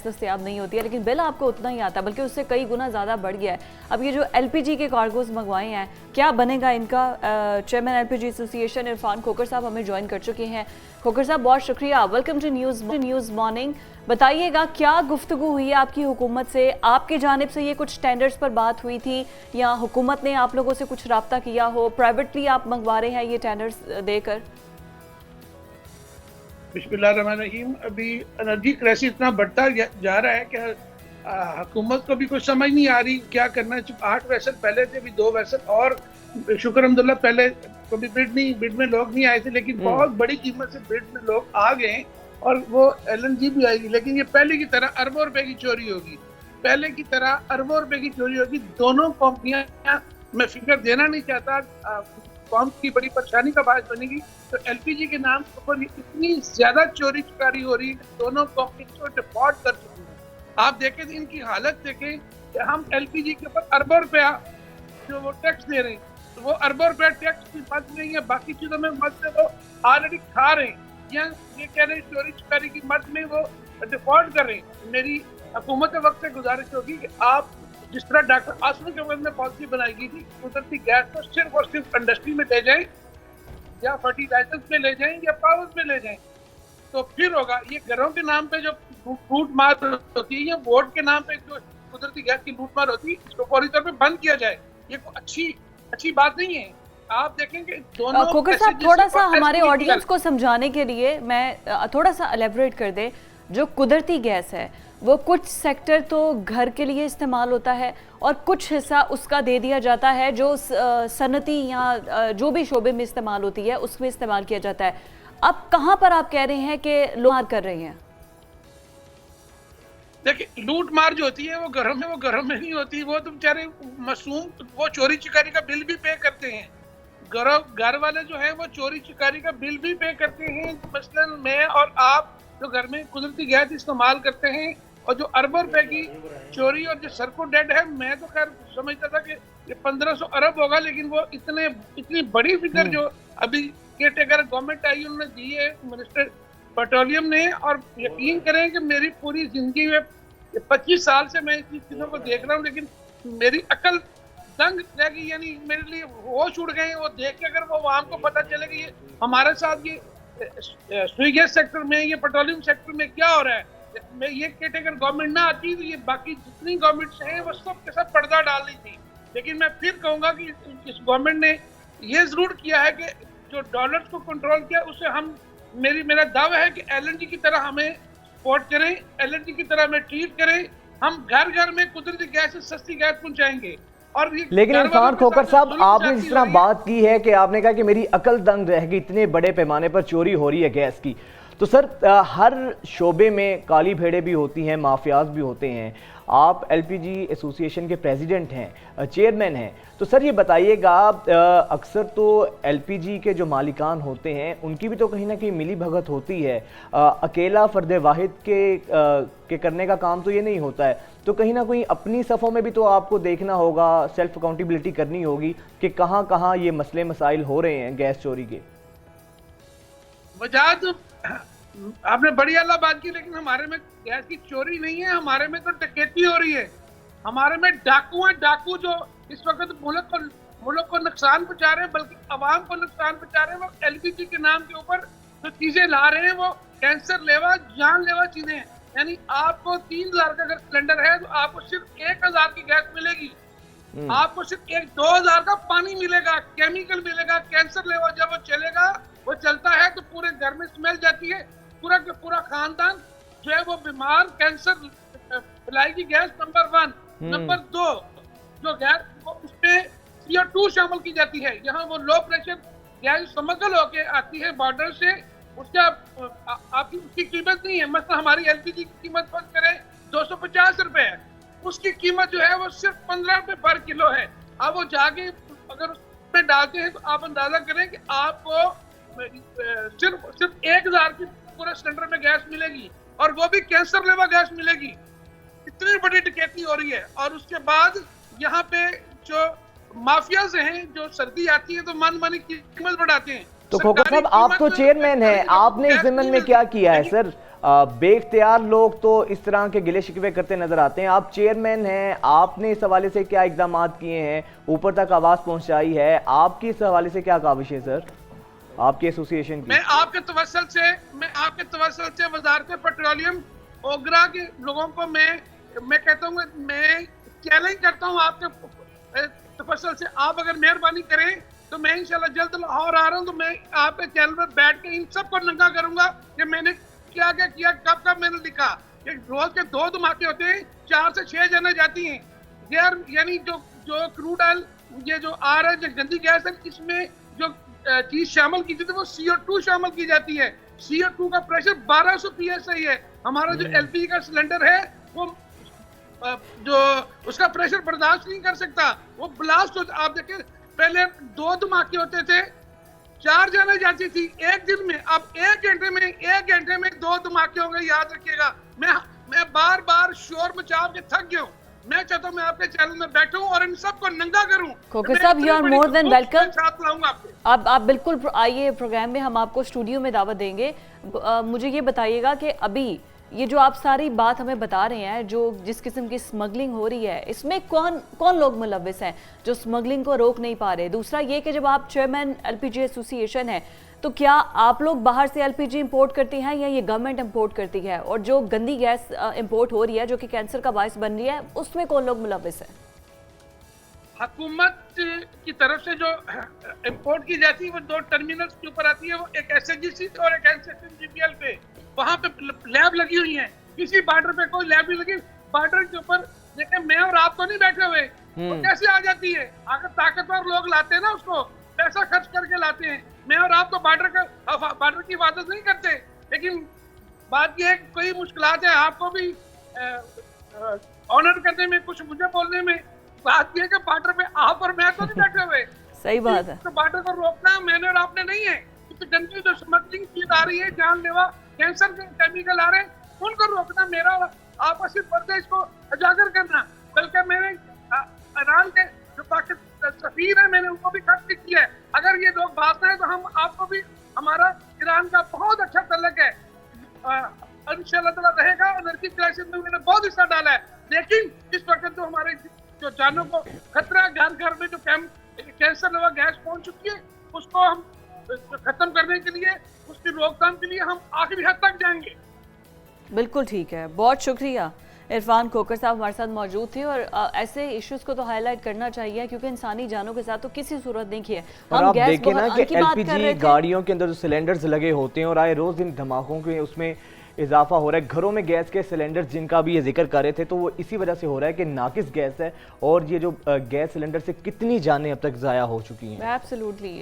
दस्तयाब नहीं होती है, लेकिन बिल आपको उतना ही आता है, बल्कि उससे कई गुना ज़्यादा बढ़ गया है। अब ये जो एलपीजी के कार्गोज मंगवाए हैं, क्या बनेगा इनका? चेयरमैन एलपीजी एसोसिएशन इरफान खोकर साहब हमें ज्वाइन कर चुके हैं। खोकर साहब, बहुत शुक्रिया, वेलकम टू न्यूज़ मॉर्निंग। बताइएगा, क्या गुफ्तगू हुई है आपकी हुकूमत से? आपकी जानिब से ये कुछ टेंडर्स पर बात हुई थी या हुकूमत ने आप लोगों से कुछ रब्ता किया हो? प्राइवेटली आप मंगवा रहे हैं ये टेंडर्स देकर? बिस्मिल्लाहिर्रहमानिर्रहीम। अभी एनर्जी क्राइसिस इतना बढ़ता जा रहा है कि हुकूमत को भी कुछ समझ नहीं आ रही क्या करना है। 8 वैसल पहले थे, अभी 2 वैसल और शुक्र अल्हम्दुलिल्लाह। पहले कभी बिड में लोग नहीं आए थे, लेकिन बहुत बड़ी कीमत से बिड में लोग आ गए और वो एलएनजी भी आएगी। लेकिन ये पहले की तरह अरबों रुपए की चोरी होगी, पहले की तरह अरबों रुपए की चोरी होगी। दोनों कंपनियां, मैं फिगर देना नहीं चाहता, कौम की बड़ी परेशानी का बात बनेगी। तो एलपीजी के नाम पर इतनी ज्यादा चोरी चकारी हो रही है कि दोनों कंपनी को डिफॉल्ट कर चुकी है। आप देखें इनकी हालत देखें कि हम एलपीजी के ऊपर अरबों रुपया जो वो टैक्स दे रहे हैं, तो वो अरबों रुपया टैक्स की मद नहीं है, बाकी चीजों में मद से वो ऑलरेडी खा रहे हैं, या ये कह रहे हैं चोरी चकारी की मद में वो डिफॉल्ट कर रहे हैं। मेरी हुकूमत के वक्त से गुजारिश होगी कि आप जिस तरह डॉक्टर आसमी के वक्त में पॉलिसी बनाई गई थी, कुदरती गैस को सिर्फ और सिर्फ इंडस्ट्री में ले जाएं या फर्टिलाइजर्स में ले जाएं या पावर में ले जाएं, तो फिर होगा। ये घरों के नाम पे जो लूट मार होती है या वोट के नाम पे जो कुदरती गैस की लूट मार होती है, इसको फौरी तौर पे बंद किया जाए। ये कोई अच्छी बात नहीं है। आप देखेंगे दोनों। खोकर साहब, थोड़ा सा हमारे ऑडियंस को समझाने के लिए मैं थोड़ा सा एलेबोरेट कर दे। जो कुदरती गैस है वो कुछ सेक्टर तो घर के लिए इस्तेमाल होता है और कुछ हिस्सा उसका दे दिया जाता है जो सनती या जो भी शोबे में इस्तेमाल होती है उसमें इस्तेमाल किया जाता है। अब कहाँ पर आप कह रहे हैं कि लोग कर रहे हैं? देखिए, लूट मार जो होती है वो घरों में नहीं होती। वो तो बेचारे मासूम वो चोरी चिकारी का बिल भी पे करते हैं। घर वाले जो है वो चोरी चिकारी का बिल भी पे करते हैं। मसलन मैं और आप जो घर में कुदरती गैस इस्तेमाल करते हैं, और जो अरबों रुपए की चोरी और जो सरको डेड है, मैं तो खैर समझता था कि ये 1500 अरब होगा, लेकिन वो इतनी बड़ी फिगर जो अभी केयरटेकर गवर्नमेंट आई उन्होंने दी है मिनिस्टर पेट्रोलियम ने। और यकीन करें कि मेरी पूरी जिंदगी में 25 साल से मैं इस चीजों को देख रहा हूँ, लेकिन मेरी अकल दंग रह गई, यानी मेरे लिए होश उड़ गए। वो देख के अगर वो आवाम को पता चले कि ये हमारे साथ ये सुई गैस सेक्टर में, ये पेट्रोलियम सेक्टर में क्या हो रहा है, मैं ये केयरटेकर गवर्नमेंट ना आती तो ये बाकी जितनी गवर्नमेंट्स हैं वो सब के सब पर्दा डाल रही थी। लेकिन मैं फिर कहूंगा कि इस गवर्नमेंट ने ये जरूर किया है कि जो डॉलर्स को कंट्रोल किया, उससे हम मेरा दावा है कि एलएनजी की तरह हमें सपोर्ट करें, एलएनजी की तरह हमें ट्रीट करें। हम घर घर में कुदरती गैस से सस्ती गैस पहुंचाएंगे। और लेकिन इरफान खोकर साहब, आपने जिस तरह बात की है कि आपने कहा कि मेरी अकल दंग रह गई, इतने बड़े पैमाने पर चोरी हो रही है गैस की, तो सर हर शोबे में काली भेड़ें भी होती हैं, माफियाज भी होते हैं। आप एलपीजी एसोसिएशन के प्रेसिडेंट हैं, चेयरमैन हैं, तो सर ये बताइएगा, अक्सर तो एलपीजी के जो मालिकान होते हैं उनकी भी तो कहीं ना कहीं मिली भगत होती है। अकेला फर्द वाहिद के करने का काम तो ये नहीं होता है, तो कहीं ना कहीं अपनी सफ़ों में भी तो आपको देखना होगा, सेल्फ अकाउंटेबिलिटी करनी होगी कि कहाँ कहाँ ये मसले मसाइल हो रहे हैं गैस चोरी के। वजह तो आपने बड़ी आला बात की, लेकिन हमारे में गैस की चोरी नहीं है, हमारे में तो डकैती हो रही है। हमारे में डाकू हैं, डाकू जो इस वक्त मुल्क को नुकसान पहुंचा रहे हैं, बल्कि आवाम को नुकसान पहुंचा रहे हैं। वो एलपीजी के नाम के ऊपर जो चीजें ला रहे हैं वो कैंसर लेवा, जानलेवा चीजें हैं। यानी आपको 3000 का अगर सिलेंडर है तो आपको सिर्फ 1000 की गैस मिलेगी, आपको सिर्फ 2000 का पानी मिलेगा, केमिकल मिलेगा, कैंसर लेवा। जब वो चलेगा, वो चलता है तो पूरे घर में स्मेल जाती है, पूरा का पूरा खानदान जो है वो बीमार, कैंसर फैलाएगी गैस। नंबर 1। नंबर 2, जो गैस उसमें CO2 शामिल की जाती है। यहाँ वो लो प्रेशर गैस स्मगल होके आती है बॉर्डर से, उसका आपकी उसकी कीमत नहीं है। मतलब हमारी एलपीजी की कीमत फर्ज करें 250 रुपए है, उसकी कीमत जो है वो सिर्फ 15 रुपए पर किलो है। अब वो जाके अगर उसमें डालते हैं तो आप अंदाजा करें कि आपको सिर्फ 1000 की पूरे सिलेंडर में गैस मिलेगी, और वो भी कैंसर लेवा गैस मिलेगी। इतनी बड़ी डकैती हो रही है। और उसके बाद यहाँ पे जो माफियाज हैं, जो सर्दी आती है तो मन कीमत बढ़ाते हैं। तो खोकर साहब, आप तो चेयरमैन हैं, आपने इस ज़मीन में क्या किया है सर? बेख्तियार लोग तो इस तरह के गिले शिकवे करते नजर आते हैं। आप चेयरमैन हैं, आपने इस हवाले से क्या इकदाम किए हैं, ऊपर तक आवाज पहुंचाई है, आपकी इस हवाले से क्या काविश है सर आपकी एसोसिएशन की? मैं आपके तवसल से वजारत पेट्रोलियम ओगरा के लोगों को मैं कहता हूँ, मैं चैलेंज करता हूँ आपके तवसल से, आप अगर मेहरबानी करें तो मैं इंशाल्लाह जल्द लाहौर आ रहा हूँ, तो मैं आपके चैनल पर बैठ के इन सबको नंगा करूंगा कि मैंने क्या क्या किया, कब कब मैंने लिखा। कि रोज के 2 धमाके होते हैं, 4 से 6 जने जाती हैं गैर, यानी जो क्रूड ऑयल ये जो आ रहा है, जो गंदी गैस है, इसमें जो चीज शामिल की जाती है वो CO2 शामिल की जाती है। CO2 का प्रेशर 1200 PSI है। हमारा जो LPG का सिलेंडर है वो जो उसका प्रेशर बर्दाश्त नहीं कर सकता, वो ब्लास्ट हो। आप देखिए पहले 2 धमाके होते थे, 4 जाने जाती थी एक दिन में, अब 1 घंटे में 2 धमाके होंगे। याद रखिएगा, मैं बार बार शोर मचा के थक गया हूँ। मैं चाहता हूँ मैं आपके चैनल में बैठूं और इन सबको नंगा करूं। खोकर साहब, you are more than welcome. साथ लाऊंगा आपके। आप बिल्कुल आइए प्रोग्राम में, हम आपको स्टूडियो में दावत देंगे। मुझे ये बताइएगा कि अभी ये जो आप सारी बात हमें बता रहे हैं, जो जिस किस्म की स्मगलिंग हो रही है, इसमें कौन लोग मुलव्विस हैं जो स्मगलिंग को रोक नहीं पा रहे? दूसरा ये कि जब आप चेयरमैन LPG एसोसिएशन है, तो क्या आप लोग बाहर से LPG इंपोर्ट करती हैं या ये गवर्नमेंट इंपोर्ट करती है? और जो गंदी गैस इंपोर्ट हो रही है जो कि कैंसर का बायस बन रही है, उसमें कौन लोग मुलव्विस हैं? हुकूमत की तरफ से जो इंपोर्ट की जाती है वो 2 टर्मिनल्स के ऊपर आती है, वो एक SNGC और एक SNGPL पे, वहां पे लैब लगी हुई है। किसी बॉर्डर पे कोई लैब नहीं लगी। बॉर्डर के ऊपर देखें, मैं और आप तो नहीं बैठे हुए, वो कैसे आ जाती है? अगर ताकतवर लोग लाते हैं ना, उसको पैसा खर्च करके लाते हैं। मैं और आप तो बॉर्डर की हिफाजत नहीं करते। लेकिन बात यह है कि कोई मुश्किलात है, आपको भी ऑनर करने में, कुछ मुझे बोलने में। बात यह है कि बॉर्डर पे आप और मैं तो नहीं बैठे हुए। सही बात है। तो बॉर्डर को रोकना मैंने और आपने नहीं है। तो गंदी जो स्मगलिंग चीज आ रही है, जानलेवा कैंसर के केमिकल आ रहे हैं, उनको रोकना मेरा और आपका सिर्फ फर्ज है, इसको उजागर करना। बल्कि मैंने ईरान के जो पाकिस्तान सफीर है, मैंने उनको भी खत लिख किया है। अगर ये लोग बात है तो हम आपको भी, हमारा ईरान का बहुत अच्छा तल्लक है, इंशाअल्लाह ताला रहेगा। एनर्जी क्राइसिस में मैंने बहुत हिस्सा डाला है, लेकिन इस वक्त जो हमारे जो जानों को खतरा, घर घर में जो कैंसर लगा गैस पहुंच चुकी है, उसको हम खत्म करने के लिए, उसकी रोकथाम के लिए हम आखिरी हद तक जाएंगे। बिल्कुल ठीक है, बहुत शुक्रिया। इरफान खोकर साहब हमारे साथ मौजूद थे, और ऐसे इश्यूज को तो हाईलाइट करना चाहिए, क्योंकि इंसानी जानों के साथ तो किसी सूरत नहीं किया। और आप देखें ना कि LPG गाड़ियों के अंदर जो सिलेंडर्स लगे होते हैं और आए रोज इन धमाकों के उसमें इजाफा हो रहा है। घरों में गैस के सिलेंडर्स जिनका भी ये जिक्र कर रहे थे, तो वो इसी वजह से हो रहा है कि नाकिस गैस है, और ये जो गैस सिलेंडर से कितनी जानें अब तक ज़ाया हो चुकी हैं। एब्सोल्युटली।